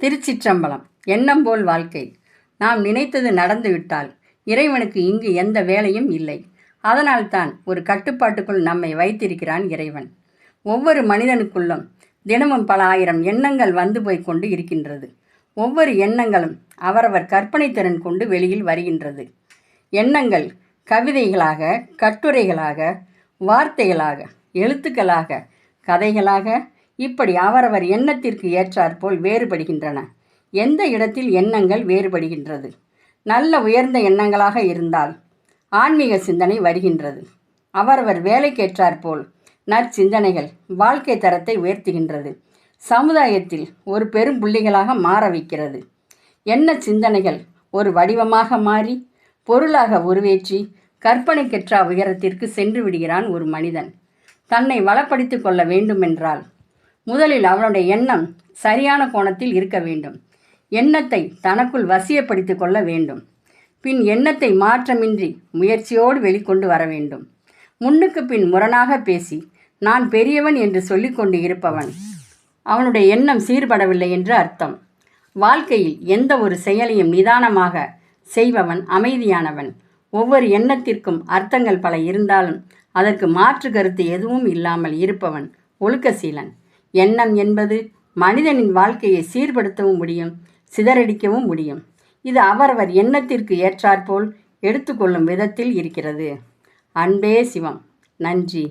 திருச்சிற்றம்பலம். எண்ணம் போல் வாழ்க்கை. நாம் நினைத்தது நடந்துவிட்டால் இறைவனுக்கு இங்கு எந்த வேலையும் இல்லை. அதனால்தான் ஒரு கட்டுப்பாட்டுக்குள் நம்மை வைத்திருக்கிறான் இறைவன். ஒவ்வொரு மனிதனுக்குள்ளும் தினமும் பல ஆயிரம் எண்ணங்கள் வந்து போய் கொண்டு இருக்கின்றது. ஒவ்வொரு எண்ணங்களும் அவரவர் கற்பனை திறன் கொண்டு வெளியில் வருகின்றது. எண்ணங்கள் கவிதைகளாக, கட்டுரைகளாக, வார்த்தைகளாக, எழுத்துக்களாக, கதைகளாக, இப்படி அவரவர் எண்ணத்திற்கு ஏற்றாற்போல் வேறுபடுகின்றன. எந்த இடத்தில் எண்ணங்கள் வேறுபடுகின்றது? நல்ல உயர்ந்த எண்ணங்களாக இருந்தால் ஆன்மீக சிந்தனை வருகின்றது. அவரவர் வேலைக்கேற்றாற்போல் நற்சிந்தனைகள் வாழ்க்கை தரத்தை உயர்த்துகின்றது. சமுதாயத்தில் ஒரு பெரும் புள்ளிகளாக மாற வைக்கிறது. எண்ண சிந்தனைகள் ஒரு வடிவமாக மாறி பொருளாக உருவேற்றி கற்பனைக்கெற்றா உயரத்திற்கு சென்று விடுகிறான் ஒரு மனிதன். தன்னை வளப்படுத்திக் கொள்ள வேண்டுமென்றால் முதலில் அவனுடைய எண்ணம் சரியான கோணத்தில் இருக்க வேண்டும். எண்ணத்தை தனக்குள் வசியப்படுத்தி கொள்ள வேண்டும். பின் எண்ணத்தை மாற்றமின்றி முயற்சியோடு வெளிக்கொண்டு வர வேண்டும். முன்னுக்கு பின் முரணாக பேசி நான் பெரியவன் என்று சொல்லிக்கொண்டு இருப்பவன் அவனுடைய எண்ணம் சீர்படவில்லை என்று அர்த்தம். வாழ்க்கையில் எந்த ஒரு செயலையும் நிதானமாக செய்பவன் அமைதியானவன். ஒவ்வொரு எண்ணத்திற்கும் அர்த்தங்கள் பல இருந்தாலும் அதற்கு மாற்று கருத்து எதுவும் இல்லாமல் இருப்பவன் ஒழுக்கசீலன். எண்ணம் என்பது மனிதனின் வாழ்க்கையை சீர்படுத்தவும் முடியும், சிதறடிக்கவும் முடியும். இது அவரவர் எண்ணத்திற்கு ஏற்றாற்போல் எடுத்துக்கொள்ளும் விதத்தில் இருக்கிறது. அன்பே சிவம். நன்றி.